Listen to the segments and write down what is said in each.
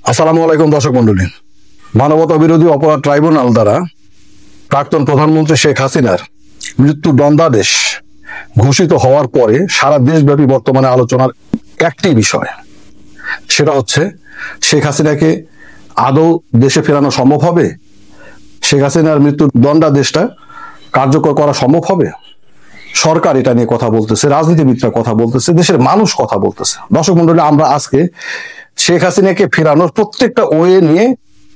আসসালামু আলাইকুম দর্শক মন্ডলী। মানবতা বিরোধী অপরাধ ট্রাইব্যুনাল দ্বারা প্রাক্তন প্রধানমন্ত্রী শেখ হাসিনার মৃত্যু দণ্ডাদেশ ঘোষিত হওয়ার পরে সারা দেশব্যাপী বর্তমানে আলোচনার একটি বিষয়, সেটা হচ্ছে শেখ হাসিনাকে আদৌ দেশে ফেরানো সম্ভব হবে? শেখ হাসিনার মৃত্যু দণ্ডাদেশটা কার্যকর করা সম্ভব হবে? সরকার এটা নিয়ে কথা বলতেছে, রাজনীতিবিদরা কথা বলতেছে, দেশের মানুষ কথা বলতেছে। দর্শক মন্ডলী, আমরা আজকে শেখ হাসিনাকে ফেরানোর প্রত্যেকটা ওয়ে নিয়ে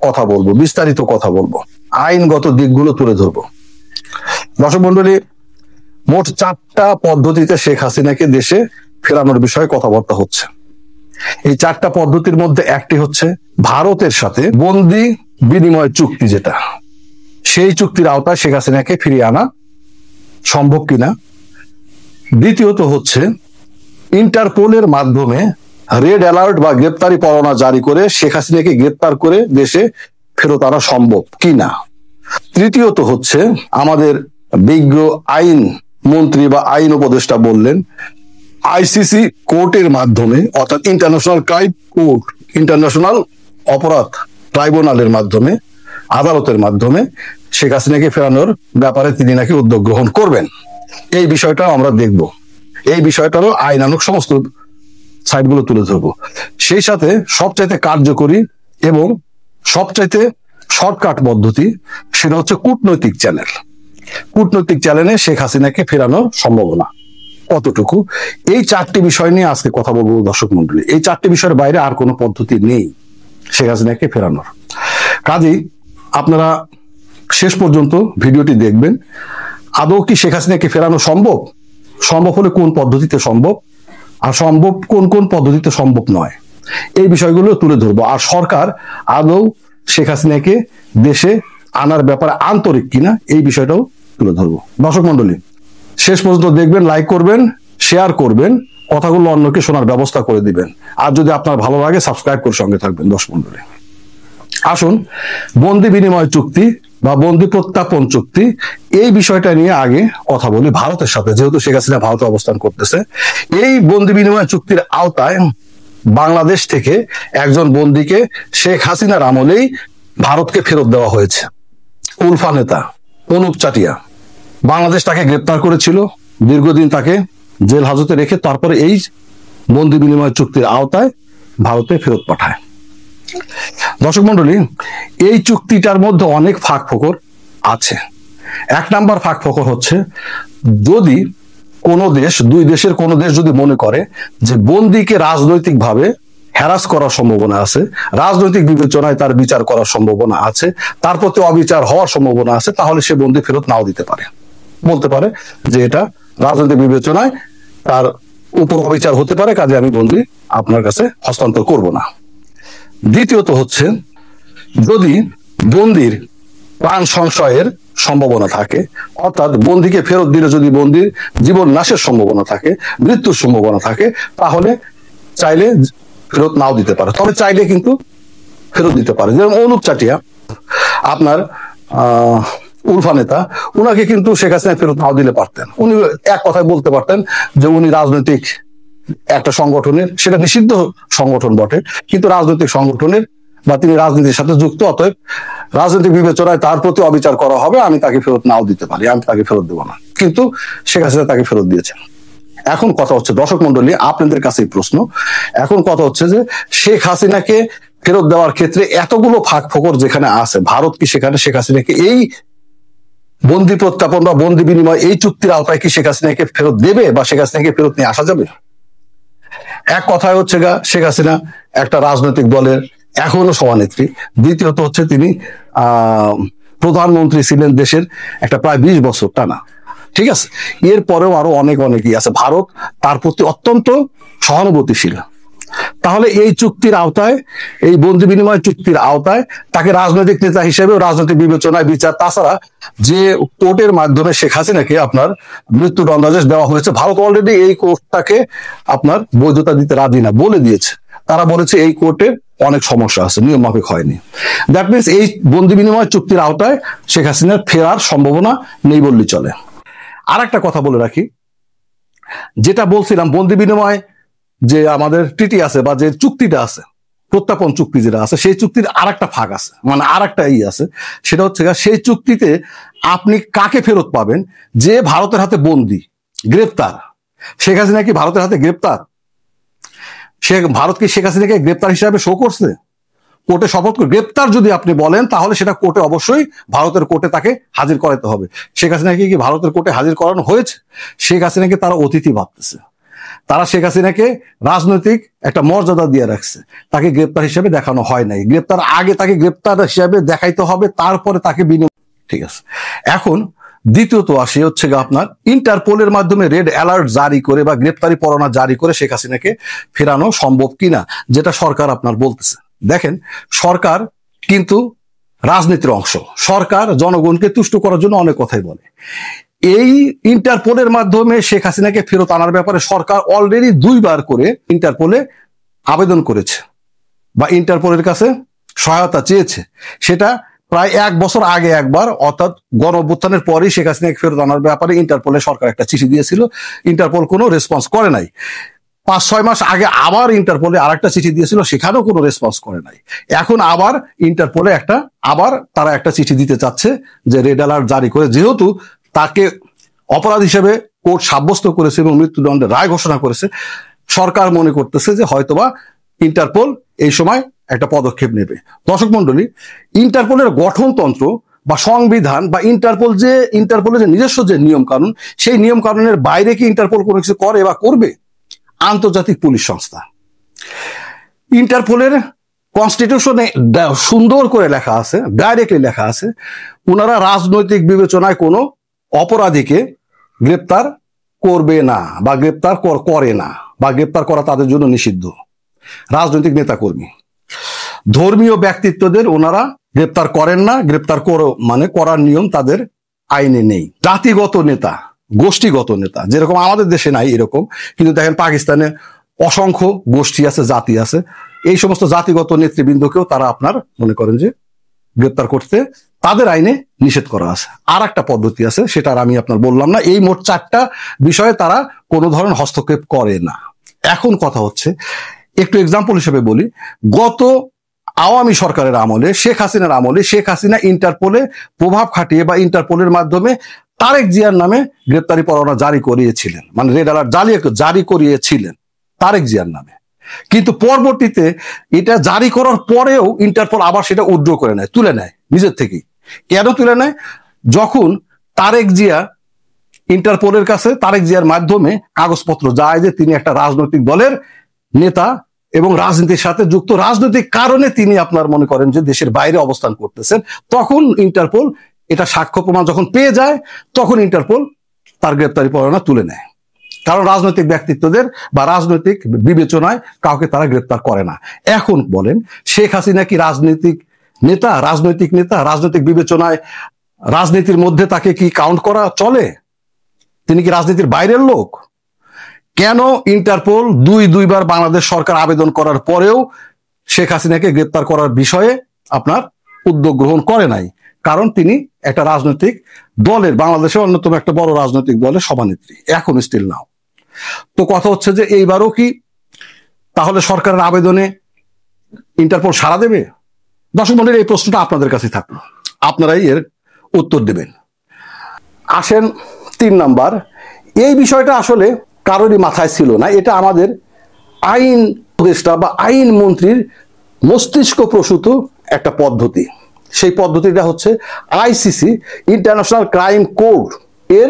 কথা বলবো, বিস্তারিত কথা বলবো, আইনগত দিকগুলো তুলে ধরবো। দর্শক মন্ডলী, মোট 4টা পদ্ধতিতে শেখ হাসিনাকে দেশে ফেরানোর বিষয়ে কথাবার্তা হচ্ছে। এই 4টা পদ্ধতির মধ্যে একটি হচ্ছে ভারতের সাথে বন্দি বিনিময় চুক্তি, যেটা সেই চুক্তির আওতায় শেখ হাসিনাকে ফিরিয়ে আনা সম্ভব কিনা। দ্বিতীয়ত হচ্ছে ইন্টারপোলের মাধ্যমে রেড অ্যালার্ট বা গ্রেপ্তারি পরোয়ানা জারি করে শেখ হাসিনাকে গ্রেপ্তার করে দেশে ফেরত আনা সম্ভব কিনা। তৃতীয়ত হচ্ছে আমাদের বিজ্ঞ আইন মন্ত্রী বা আইন উপদেষ্টা বললেন আইসিসি কোর্টের মাধ্যমে, অর্থাৎ ইন্টারন্যাশনাল ক্রাইম কোর্ট, ইন্টারন্যাশনাল অপরাধ ট্রাইব্যুনালের মাধ্যমে, আদালতের মাধ্যমে শেখ হাসিনাকে ফেরানোর ব্যাপারে তিনি নাকি উদ্যোগ গ্রহণ করবেন। এই বিষয়টাও আমরা দেখব। এই বিষয়টারও আইনানুগ সমস্ত সাইডগুলো তুলে ধরবো। সেই সাথে সবচাইতে কার্যকরী এবং সবচাইতে শর্টকাট পদ্ধতি, সেটা হচ্ছে কূটনৈতিক চ্যানেল। কূটনৈতিক চ্যানেলে শেখ হাসিনাকে ফেরানোর সম্ভাবনা কতটুকু, এই 4টি বিষয় নিয়ে আজকে কথা বলবো দর্শক মন্ডলী। এই 4টি বিষয়ের বাইরে আর কোনো পদ্ধতি নেই শেখ হাসিনাকে ফেরানোর। কাজেই আপনারা শেষ পর্যন্ত ভিডিওটি দেখবেন। আদৌ কি শেখ হাসিনাকে ফেরানো সম্ভব? সম্ভব হলে কোন পদ্ধতিতে সম্ভব, আর সম্ভব কোন কোন পদ্ধতিতে সম্ভব নয়, এই বিষয়গুলো তুলে ধরবো। আর সরকার আদৌ শেখ হাসিনাকে দেশে আনার ব্যাপারে আন্তরিক কিনা, এই বিষয়টাও তুলে ধরবো। দর্শক মন্ডলী, শেষ পর্যন্ত দেখবেন, লাইক করবেন, শেয়ার করবেন, কথাগুলো অন্যকে শোনার ব্যবস্থা করে দিবেন। আর যদি আপনার ভালো লাগে সাবস্ক্রাইব করে সঙ্গে থাকবেন। দর্শক মন্ডলী, আসুন বন্দি বিনিময় চুক্তি বা বন্দি প্রত্যাপন চুক্তি, এই বিষয়টা নিয়ে আগে কথা বলি। ভারতের সাথে, যেহেতু শেখ হাসিনা ভারতে অবস্থান করতেছে, এই বন্দি বিনিময় চুক্তির আওতায় বাংলাদেশ থেকে একজন বন্দিকে শেখ হাসিনার আমলেই ভারতকে ফেরত দেওয়া হয়েছে। উলফা নেতা অনুপ চাটিয়া, বাংলাদেশ তাকে গ্রেপ্তার করেছিল, দীর্ঘদিন তাকে জেল হাজতে রেখে তারপরে এই বন্দি বিনিময় চুক্তির আওতায় ভারতে ফেরত পাঠায়। দর্শক মন্ডলী, এই চুক্তিটার মধ্যে অনেক ফাঁক ফোকর আছে। 1 নাম্বার ফাঁক ফোকর হচ্ছে, যদি কোনো দেশ, দুই দেশের কোনো দেশ যদি মনে করে যে বন্দিকে রাজনৈতিকভাবে হ্যারাস করার সম্ভাবনা আছে, রাজনৈতিক বিবেচনায় তার বিচার করার সম্ভাবনা আছে, তার প্রতি অবিচার হওয়ার সম্ভাবনা আছে, তাহলে সে বন্দি ফেরত নাও দিতে পারে। বলতে পারে যে এটা রাজনৈতিক বিবেচনায় তার উপর অবিচার হতে পারে, কাজে আমি বন্দি আপনার কাছে হস্তান্তর করব না। দ্বিতীয়ত হচ্ছে, যদি বন্দির প্রাণ সংশয়ের সম্ভাবনা থাকে, অর্থাৎ বন্দিকে ফেরত দিলে যদি বন্দির জীবন নাশের সম্ভাবনা থাকে, মৃত্যুর সম্ভাবনা থাকে, তাহলে চাইলে ফেরত নাও দিতে পারে, তবে চাইলে কিন্তু ফেরত দিতে পারে। যেমন অনুপ চাটিয়া, আপনার উলফা নেতা, উনাকে কিন্তু শেখ হাসিনা ফেরত নাও দিলে পারতেন। উনি এক কথায় বলতে পারতেন যে উনি রাজনৈতিক একটা সংগঠনের, সেটা নিষিদ্ধ সংগঠন বটে, কিন্তু রাজনৈতিক সংগঠনের বা তিনি রাজনীতির সাথে যুক্ত, অতএব রাজনৈতিক বিবেচনায় তার প্রতি অবিচার করা হবে, আমি তাকে ফেরত নাও দিতে পারি, আমি তাকে ফেরত দেবো না। কিন্তু শেখ হাসিনা তাকে ফেরত দিয়েছেন। এখন কথা হচ্ছে দর্শক মন্ডলী, আপনাদের কাছে প্রশ্ন, এখন কথা হচ্ছে যে শেখ হাসিনাকে ফেরত দেওয়ার ক্ষেত্রে এতগুলো ফাঁক ফোকর যেখানে আছে, ভারত কি সেখানে শেখ হাসিনাকে এই বন্দি প্রত্যাপন বা বন্দি বিনিময় এই চুক্তির আওতায় কি শেখ হাসিনাকে ফেরত দেবে বা শেখ হাসিনাকে ফেরত নিয়ে আসা যাবে? এক কথায় হচ্ছে শেখ হাসিনা একটা রাজনৈতিক দলের এখনো সভানেত্রী। দ্বিতীয়ত হচ্ছে তিনি প্রধানমন্ত্রী ছিলেন দেশের একটা প্রায় 20 বছর টানা, ঠিক আছে। এরপরেও আরো অনেকই আছে। ভারত তার প্রতি অত্যন্ত সহানুভূতিশীল। তাহলে এই চুক্তির আওতায়, এই বন্দি বিনিময় চুক্তির আওতায় তাকে রাজনৈতিক নেতা হিসেবে রাজনৈতিক বিবেচনায় বিচার, তাছাড়া যে কোর্টের মাধ্যমে শেখ হাসিনাকে আপনার মৃত্যু দণ্ডাদেশ দেওয়া হয়েছে, ভারত অলরেডি এই কোর্টটাকে আপনার বৈধতা দিতে রাজি না, বলে দিয়েছে। তারা বলেছে এই কোর্টের অনেক সমস্যা আছে, নিয়ম মাফিক হয়নি। দ্যাট মিনস এই বন্দি বিনিময় চুক্তির আওতায় শেখ হাসিনার ফেরার সম্ভাবনা নেই বললেই চলে। আর একটা কথা বলে রাখি, যেটা বলছিলাম, বন্দি বিনিময় যে আমাদের ট্রিটি আছে বা যে চুক্তিটা আছে, প্রত্যর্পণ চুক্তি যেটা আছে সেই চুক্তির আরেকটা ভাগ আছে, মানে আরেকটা আছে, সেটা হচ্ছে সেই চুক্তিতে আপনি কাকে ফেরত পাবেন? যে ভারতের হাতে বন্দী, গ্রেপ্তার। শেখ হাসিনা কি ভারতের হাতে গ্রেপ্তার? ভারত কি শেখ হাসিনাকে গ্রেপ্তার হিসাবে শো করছে? কোর্টে শপথ করে গ্রেপ্তার যদি আপনি বলেন তাহলে সেটা কোর্টে অবশ্যই ভারতের কোর্টে তাকে হাজির করাতে হবে। শেখ হাসিনাকে কি ভারতের কোর্টে হাজির করানো হয়েছে? শেখ হাসিনাকে তারা অতিথি ভাবতেছে। তারা শেখ হাসিনাকে রাজনৈতিক একটা মর্যাদা দিয়ে রাখছে, তাকে গ্রেপ্তার হিসেবে দেখানো হয় নাই। গ্রেপ্তার আগে তাকে গ্রেপ্তার হিসেবে দেখাইতে হবে, তারপরে তাকে বিনিময়। ঠিক আছে, এখন দ্বিতীয়ত আসে হচ্ছে আপনার ইন্টারপোলের মাধ্যমে রেড অ্যালার্ট জারি করে বা গ্রেপ্তারি পরোয়ানা জারি করে শেখ হাসিনাকে ফেরানো সম্ভব কিনা, যেটা সরকার আপনার বলতেছে। দেখেন, সরকার কিন্তু রাজনীতির অংশ। সরকার জনগণকে তুষ্ট করার জন্য অনেক কথাই বলে। এই ইন্টারপোলের মাধ্যমে শেখ হাসিনাকে ফেরত আনার ব্যাপারে সরকার অলরেডি 2 বার করে ইন্টারপোলে আবেদন করেছে বা ইন্টারপোলের কাছে সহায়তা চেয়েছে। সেটা প্রায় 1 বছর আগে একবার, অর্থাৎ গণঅভ্যুত্থানের পরেই শেখ হাসিনাকে ফেরত আনার ব্যাপারে ইন্টারপোলে সরকার একটা চিঠি দিয়েছিল। ইন্টারপোল কোনো রেসপন্স করে নাই। 5-6 মাস আগে আবার ইন্টারপোলে আরেকটা চিঠি দিয়েছিল, সেখানেও কোনো রেসপন্স করে নাই। এখন আবার ইন্টারপোলে তারা একটা চিঠি দিতে চাচ্ছে যে রেড অ্যালার্ট জারি করে, যেহেতু তাকে অপরাধ হিসেবে কোর্ট সাব্যস্ত করেছে এবং মৃত্যুদণ্ডের রায় ঘোষণা করেছে, সরকার মনে করতেছে যে হয়তোবা ইন্টারপোল এই সময় একটা পদক্ষেপ নেবে। দর্শক মন্ডলী, ইন্টারপোলের গঠনতন্ত্র বা সংবিধান বা ইন্টারপোলের যে নিজস্ব যে নিয়ম কানুন, সেই নিয়ম কানুনের বাইরে কি ইন্টারপোল কোনো কিছু করে বা করবে? আন্তর্জাতিক পুলিশ সংস্থা। ইন্টারপোলের কনস্টিটিউশনে সুন্দর করে লেখা আছে, ডাইরেক্টলি লেখা আছে, ওনারা রাজনৈতিক বিবেচনায় কোনো অপরাধীকে গ্রেপ্তার করবে না বা গ্রেপ্তার করে না বা গ্রেপ্তার করা তাদের জন্য নিষিদ্ধ। রাজনৈতিক নেতাকর্মী, ধর্মীয় ব্যক্তিত্বদের ওনারা গ্রেপ্তার করেন না। গ্রেপ্তার করার নিয়ম তাদের আইনে নেই। জাতিগত নেতা, গোষ্ঠীগত নেতা, যেরকম আমাদের দেশে নাই এরকম, কিন্তু দেখেন পাকিস্তানে অসংখ্য গোষ্ঠী আছে, জাতি আছে। এই সমস্ত জাতিগত নেতৃবৃন্দকেও তারা আপনার মনে করেন যে গ্রেপ্তার করতে তাদের আইনে নিষেধ করা আছে। আর একটা পদ্ধতি আছে, সেটা আমি আপনার বললাম না। এই মোট 4টা বিষয়ে তারা কোনো ধরনের হস্তক্ষেপ করে না। এখন কথা হচ্ছে, একটু এক্সাম্পল হিসেবে বলি, গত আওয়ামী সরকারের আমলে, শেখ হাসিনার আমলে, শেখ হাসিনা ইন্টারপোলে প্রভাব খাটিয়ে বা ইন্টারপোলের মাধ্যমে তারেক জিয়ার নামে গ্রেপ্তারি পরোয়ানা জারি করিয়েছিলেন, মানে রেড অ্যালার্ট জারি করিয়েছিলেন তারেক জিয়ার নামে। কিন্তু পরবর্তীতে এটা জারি করার পরেও ইন্টারপোল আবার সেটা উইথড্র করে নেয়, তুলে নেয় নিজের থেকেই। কেন তুলে নেয়? যখন তারেক জিয়া ইন্টারপোলের কাছে তারেক জিয়ার মাধ্যমে কাগজপত্র যায় যে তিনি একটা রাজনৈতিক দলের নেতা এবং রাজনীতির সাথে যুক্ত, রাজনৈতিক কারণে তিনি আপনার মনে করেন যে দেশের বাইরে অবস্থান করতেছেন, তখন ইন্টারপোল এটা সাক্ষ্য প্রমাণ যখন পেয়ে যায়, তখন ইন্টারপোল তার গ্রেপ্তারি পরোয়ানা তুলে নেয়। কারণ রাজনৈতিক ব্যক্তিত্বদের বা রাজনৈতিক বিবেচনায় কাউকে তারা গ্রেপ্তার করে না। এখন বলেন, শেখ হাসিনা কি রাজনৈতিক নেতা? রাজনৈতিক বিবেচনায় রাজনীতির মধ্যে তাকে কি কাউন্ট করা চলে? তিনি কি রাজনীতির বাইরের লোক? কেন ইন্টারপোল দুইবার বাংলাদেশ সরকার আবেদন করার পরেও শেখ হাসিনাকে গ্রেপ্তার করার বিষয়ে আপনার উদ্যোগ গ্রহণ করে নাই? কারণ তিনি একটা রাজনৈতিক দলের, বাংলাদেশের অন্যতম একটা বড় রাজনৈতিক দলের সভানেত্রী, এখন স্টিল নাও। তো কথা হচ্ছে যে এইবারও কি তাহলে সরকারের আবেদনে ইন্টারপোল সাড়া দেবে? দর্শক মণ্ডলী, এই প্রশ্নটা আপনাদের কাছে থাকলো, আপনারাই এর উত্তর দেবেন। আসেন 3 নাম্বার, এই বিষয়টা আসলে কারোরই মাথায় ছিল না। এটা আমাদের আইন উপদেষ্টা বা আইন মন্ত্রীর মস্তিষ্ক প্রসূত একটা পদ্ধতি। সেই পদ্ধতিটা হচ্ছে আইসিসি, ইন্টারন্যাশনাল ক্রাইম কোর্ট এর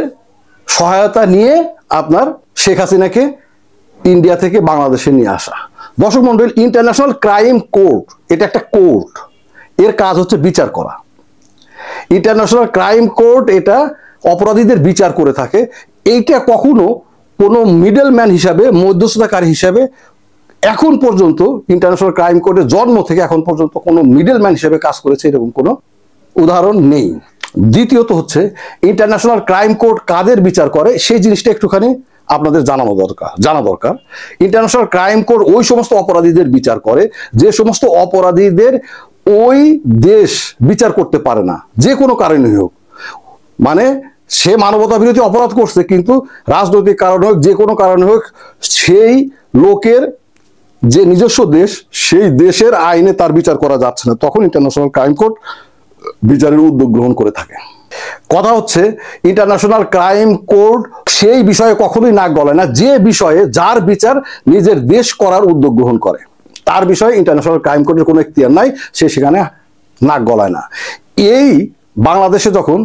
সহায়তা নিয়ে আপনার শেখ হাসিনাকে ইন্ডিয়া থেকে বাংলাদেশে নিয়ে আসা। দর্শক মণ্ডলী, ইন্টারন্যাশনাল ক্রাইম কোর্ট এটা একটা কোর্ট, এর কাজ হচ্ছে বিচার করা। ইন্টারন্যাশনাল ক্রাইম কোর্ট এটা অপরাধীদের বিচার করে থাকে। এইটা কখনো কোনো মিডলম্যান হিসাবে, মধ্যস্থতাকারী হিসাবে এখন পর্যন্ত ইন্টারন্যাশনাল ক্রাইম কোর্টের জন্ম থেকে এখন পর্যন্ত কোনো মিডলম্যান হিসেবে কাজ করেছে এরকম কোনো উদাহরণ নেই। দ্বিতীয়ত হচ্ছে, ইন্টারন্যাশনাল ক্রাইম কোর্ট কাদের বিচার করে সেই জিনিসটা একটুখানি আপনাদের জানা দরকার। ইন্টারন্যাশনাল ক্রাইম কোর্ট ওই সমস্ত অপরাধীদের বিচার করে যে সমস্ত অপরাধীদের ওই দেশ বিচার করতে পারে না, যে কোনো কারণে হোক। মানে সে মানবতা বিরোধী অপরাধ করছে, কিন্তু রাজনৈতিক কারণে হোক, যে কোনো কারণে হোক, সেই লোকের যে নিজস্ব দেশ, সেই দেশের আইনে তার বিচার করা যাচ্ছে না, তখন ইন্টারন্যাশনাল ক্রাইম কোর্ট বিচারের উদ্যোগ গ্রহণ করে থাকে। কথা হচ্ছে ইন্টারন্যাশনাল ক্রাইম কোর্ট সেই বিষয়ে কখনোই নাক গলায় না যে বিষয়ে যার বিচার নিজের দেশ করার উদ্যোগ গ্রহণ করে, তার বিষয়ে ইন্টারন্যাশনাল ক্রাইম কোর্টের কোনো এখতিয়ার নাই, সে সেখানে নাক গলায় না। এই বাংলাদেশে যখন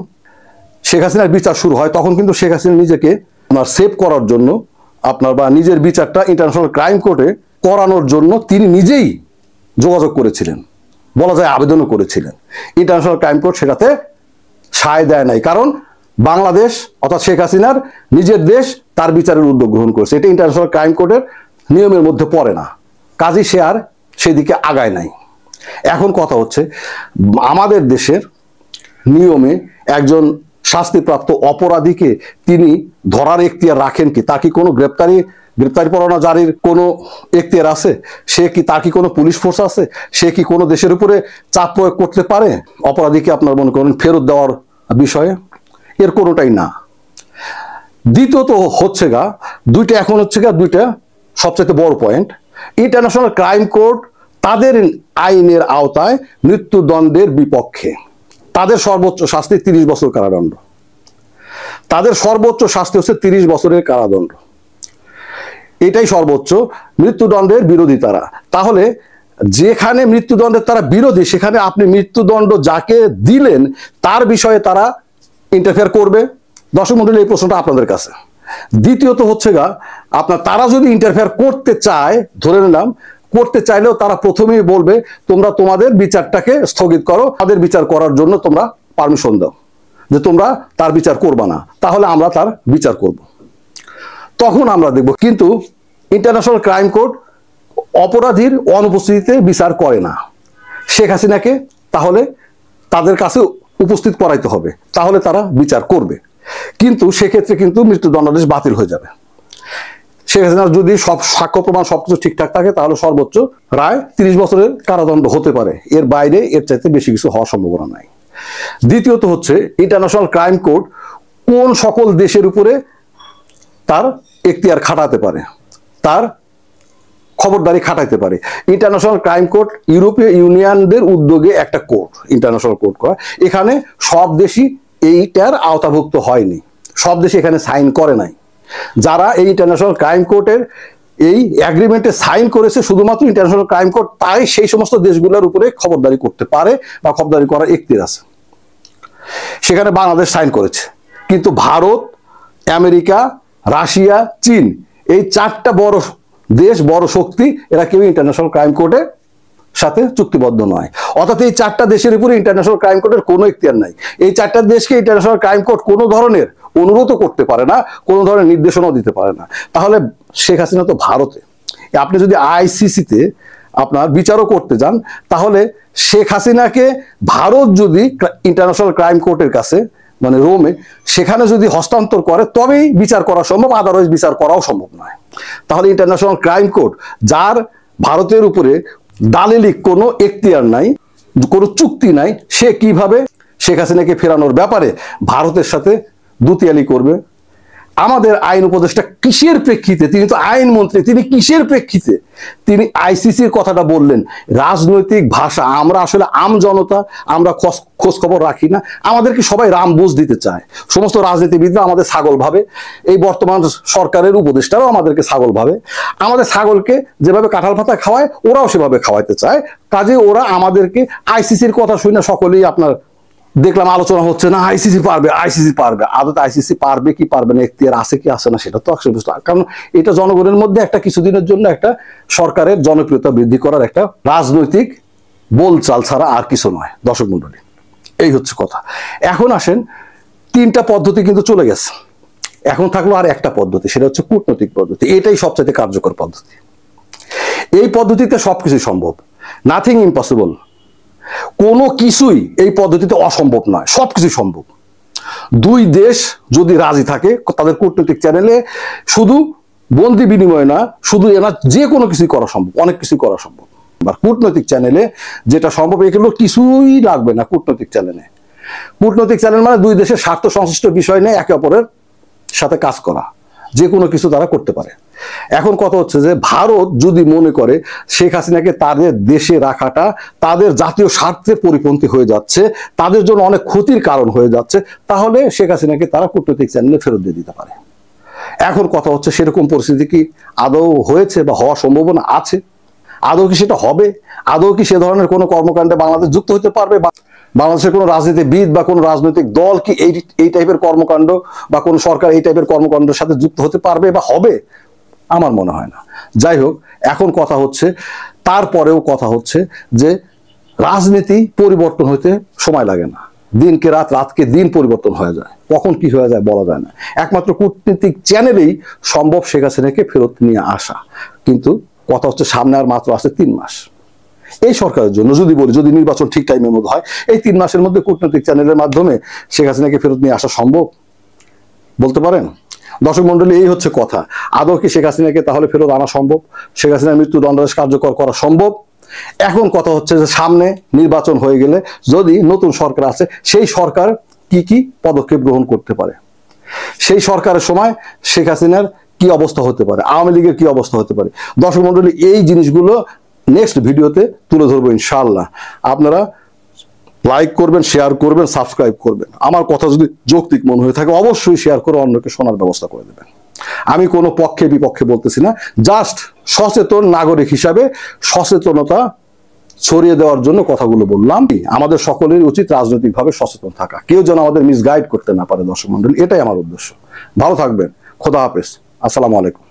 শেখ হাসিনার বিচার শুরু হয়, তখন কিন্তু শেখ হাসিনা নিজেকে সেভ করার জন্য বা নিজের বিচারটা ইন্টারন্যাশনাল ক্রাইম কোর্টে করানোর জন্য তিনি নিজেই যোগাযোগ করেছিলেন, বলা যায় আবেদনও করেছিলেন। ইন্টারন্যাশনাল ক্রাইম কোর্ট সেটাতে সায় দেয় নাই, কারণ বাংলাদেশ অর্থাৎ শেখ হাসিনার নিজের দেশ তার বিচারের উদ্যোগ গ্রহণ করেছে, এটা ইন্টারন্যাশনাল ক্রাইম কোর্টের নিয়মের মধ্যে পড়ে না, কাজেই সে আর সেদিকে আগায় নাই। এখন কথা হচ্ছে আমাদের দেশের নিয়মে একজন শাস্তিপ্রাপ্ত অপরাধীকে তিনি ধরার এখতিয়ার রাখেন কি? তার কি কোনো গ্রেপ্তারি পরোয়ানা জারির কোনো এখতিয়ার আছে? সে কি, তার কি কোনো পুলিশ ফোর্স আছে? সে কি কোনো দেশের উপরে চাপ প্রয়োগ করতে পারে অপরাধীকে আপনার মনে করেন ফেরত দেওয়ার বিষয়ে? এর কোনোটাই না। দ্বিতীয়ত হচ্ছে দুইটা সবচেয়ে বড় পয়েন্ট। ইন্টারন্যাশনাল ক্রাইম কোর্ট তাদের আইনের আওতায় মৃত্যুদণ্ডের বিপক্ষে, তাদের সর্বোচ্চ শাস্তি 30 বছর কারাদণ্ড, তাদের সর্বোচ্চ শাস্তি হচ্ছে 30 বছরের কারাদণ্ড, এটাই সর্বোচ্চ। মৃত্যুদণ্ডের বিরোধী তারা। তাহলে যেখানে মৃত্যুদণ্ডের তারা বিরোধী, সেখানে আপনি মৃত্যুদণ্ড যাকে দিলেন তার বিষয়ে তারা ইন্টারফেয়ার করবে? দর্শক মণ্ডলী, এই প্রশ্নটা আপনাদের কাছে। দ্বিতীয়ত হচ্ছে তারা যদি ইন্টারফেয়ার করতে চায়, ধরে নিলাম করতে চাইলেও তারা প্রথমেই বলবে তোমরা তোমাদের বিচারটাকে স্থগিত করো, তাদের বিচার করার জন্য তোমরা পারমিশন দাও, যে তোমরা তার বিচার করবা না, তাহলে আমরা তার বিচার করব, তখন আমরা দেখব। কিন্তু ইন্টারন্যাশনাল ক্রাইম কোর্ট অপরাধীর অনুপস্থিতিতে বিচার করে না। শেখ হাসিনাকে তাহলে তাদের কাছে উপস্থিত করাইতে হবে, তাহলে তারা বিচার করবে, কিন্তু সেক্ষেত্রে কিন্তু মৃত্যুদণ্ডাদেশ বাতিল হয়ে যাবে। শেখ হাসিনার যদি সব সাক্ষ্য প্রমাণ সবকিছু ঠিকঠাক থাকে, তাহলে সর্বোচ্চ রায় 30 বছরের কারাদণ্ড হতে পারে, এর বাইরে এর চাইতে বেশি কিছু হওয়ার সম্ভাবনা নাই। দ্বিতীয়ত হচ্ছে ইন্টারন্যাশনাল ক্রাইম কোর্ট কোন সকল দেশের উপরে তার এখতিয়ার খাটাতে পারে, তার খবরদারি খাটাইতে পারে। ইন্টারন্যাশনাল ক্রাইম কোর্ট ইউরোপীয় ইউনিয়নদের উদ্যোগে একটা কোর্ট, ইন্টারন্যাশনাল কোর্ট করা। এখানে সব দেশই এইটার আওতাভুক্ত হয়নি, সব দেশই এখানে সাইন করে নাই। যারা এই ইন্টারন্যাশনাল ক্রাইম কোর্টের এই অ্যাগ্রিমেন্টে সাইন করেছে, শুধুমাত্র ইন্টারন্যাশনাল ক্রাইম কোর্ট তাই সেই সমস্ত দেশগুলোর উপরে খবরদারি করতে পারে বা খবরদারি করার এখতিয়ার আছে। সেখানে বাংলাদেশ সাইন করেছে, কিন্তু ভারত, আমেরিকা, রাশিয়া, চীন, এই 4টা বড় দেশ, বড় শক্তি, এরা কেউ ইন্টারন্যাশনাল ক্রাইম কোর্টের সাথে চুক্তিবদ্ধ নয়। অর্থাৎ এই 4টা দেশের উপরে ইন্টারন্যাশনাল ক্রাইম কোর্টের কোনো এখতিয়ার নাই। এই 4টা দেশকে ইন্টারন্যাশনাল ক্রাইম কোর্ট কোনো ধরনের অনুরোধও করতে পারে না, কোনো ধরনের নির্দেশনাও দিতে পারে না। তাহলে শেখ হাসিনা তো ভারতে, আপনি যদি আইসিসিতে আপনার বিচারও করতে যান, তাহলে শেখ হাসিনাকে ভারত যদি ইন্টারন্যাশনাল ক্রাইম কোর্টের কাছে মানে রোমে সেখানে যদি হস্তান্তর করে তবেই বিচার করা সম্ভব, আদারওয়াইজ বিচার করাও সম্ভব নয়। তাহলে ইন্টারন্যাশনাল ক্রাইম কোর্ট, যার ভারতের উপরে দালিলিক কোনো এখতিয়ার নাই, কোনো চুক্তি নাই, সে কিভাবে শেখ হাসিনাকে ফেরানোর ব্যাপারে ভারতের সাথে দুতিয়ালি করবে? আমাদের আইন উপদেষ্টা কিসের প্রেক্ষিতে, তিনি তো আইনমন্ত্রী, তিনি কিসের প্রেক্ষিতে তিনি আইসিসির কথাটা বললেন? রাজনৈতিক ভাষা, আমরা আসলে আম জনতা, আমরা খোঁজ খবর রাখি না, আমাদেরকে সবাই রাম বুঝ দিতে চায়, সমস্ত রাজনীতিবিদরা আমাদের ছাগল ভাবে, এই বর্তমান সরকারের উপদেষ্টারাও আমাদেরকে ছাগল ভাবে। আমাদের ছাগলকে যেভাবে কাঁঠাল পাতা খাওয়ায়, ওরাও সেভাবে খাওয়াইতে চায়। কাজে ওরা আমাদেরকে আইসিসির কথা শুনে সকলেই আপনার দেখলাম আলোচনা হচ্ছে, না আইসিসি পারবে, আইসিসি পারবে। আদত আইসিসি পারবে কি পারবে না, এখতিয়ার আছে কি আছে না, সেটা তো কারণ এটা জনগণের মধ্যে একটা কিছুদিনের জন্য একটা সরকারের জনপ্রিয়তা বৃদ্ধি করার একটা রাজনৈতিক বলচাল ছাড়া আর কিছু নয়। দর্শক মন্ডলী, এই হচ্ছে কথা। এখন আসেন, 3টা পদ্ধতি কিন্তু চলে গেছে, এখন থাকলো আর একটা পদ্ধতি, সেটা হচ্ছে কূটনৈতিক পদ্ধতি। এটাই সবচেয়ে কার্যকর পদ্ধতি। এই পদ্ধতিতে সবকিছু সম্ভব, নাথিং ইম্পসিবল, কোনো কিছুই এই পদ্ধতিতে অসম্ভব নয়, সবকিছু সম্ভব। 2 দেশ যদি রাজি থাকে, তাদের কূটনৈতিক চ্যানেলে শুধু বন্দি বিনিময় না, শুধু এনা যে কোনো কিছুই করা সম্ভব, অনেক কিছুই করা সম্ভব। আর কূটনৈতিক চ্যানেলে যেটা সম্ভব, এগুলো কিছুই লাগবে না। কূটনৈতিক চ্যানেলে, কূটনৈতিক চ্যানেল মানে 2 দেশের স্বার্থ সংশ্লিষ্ট বিষয় নিয়ে একে অপরের সাথে কাজ করা। যে কোনো কিছু তারা করতে পারে। এখন কথা হচ্ছে যে ভারত যদি মনে করে শেখ হাসিনাকে তাদের দেশে রাখাটা তাদের জাতীয় স্বার্থের পরিপন্থী হয়ে যাচ্ছে, তাদের জন্য অনেক ক্ষতির কারণ হয়ে যাচ্ছে, তাহলে শেখ হাসিনাকে তারা কূটনৈতিক চ্যানেলে ফেরত দিয়ে দিতে পারে। এখন কথা হচ্ছে সেরকম পরিস্থিতি কি আদৌ হয়েছে বা হওয়ার সম্ভাবনা আছে? আদৌ কি সেটা হবে? আদৌ কি সে ধরনের কোনো কর্মকাণ্ডে বাংলাদেশ যুক্ত হতে পারবে? বাংলাদেশের কোনো রাজনীতিবিদ বা কোনো রাজনৈতিক দল কি এই টাইপের কর্মকাণ্ড বা কোনো সরকার এই টাইপের কর্মকাণ্ডের সাথে যুক্ত হতে পারবে বা হবে? আমার মনে হয় না। যাই হোক, এখন কথা হচ্ছে, তারপরেও কথা হচ্ছে যে রাজনীতি পরিবর্তন হইতে সময় লাগে না, দিনকে রাত, রাতকে দিন পরিবর্তন হয়ে যায়, কখন কি হয়ে যায় বলা যায় না। একমাত্র কূটনীতিক চ্যানেলেই সম্ভব শেখ হাসিনাকে ফেরত নিয়ে আসা। কিন্তু কথা হচ্ছে সামনে আর মাত্র আছে 3 মাস এই সরকারের জন্য। যদি বলি, যদি নির্বাচন ঠিক টাইমের মধ্যে হয়, এই 3 মাসের মধ্যে কূটনৈতিক চ্যানেলের মাধ্যমে শেখ হাসিনাকে ফেরত নিয়ে আসা সম্ভব? বলতে পারেন? দর্শক মন্ডলী, এই হচ্ছে কথা। আদৌ কি শেখ হাসিনাকে তাহলে ফেরত আনা সম্ভব? শেখ হাসিনার মৃত্যুদণ্ডাদেশ কার্যকর করা সম্ভব? এখন কথা হচ্ছে যে সামনে নির্বাচন হয়ে গেলে যদি নতুন সরকার আছে, সেই সরকার কি কি পদক্ষেপ গ্রহণ করতে পারে, সেই সরকারের সময় শেখ হাসিনার কি অবস্থা হতে পারে, আওয়ামী লীগের কি অবস্থা হতে পারে। দর্শক মন্ডলী, এই জিনিসগুলো নেক্সট ভিডিওতে তুলে ধরবো ইনশাআল্লাহ। আপনারা লাইক করবেন, শেয়ার করবেন, সাবস্ক্রাইব করবেন। আমার কথা যদি যৌক্তিক মনে হয়ে থাকে অবশ্যই শেয়ার করে অন্যকে শোনার ব্যবস্থা করে দেবেন। আমি কোনো পক্ষে বিপক্ষে বলতেছি না, জাস্ট সচেতন নাগরিক হিসাবে সচেতনতা ছড়িয়ে দেওয়ার জন্য কথাগুলো বললাম। আমাদের সকলের উচিত রাজনৈতিকভাবে সচেতন থাকা, কেউ যেন আমাদের মিসগাইড করতে না পারে। দর্শক মন্ডলী, এটাই আমার উদ্দেশ্য। ভালো থাকবেন, খোদা হাফেজ, আসসালামু আলাইকুম।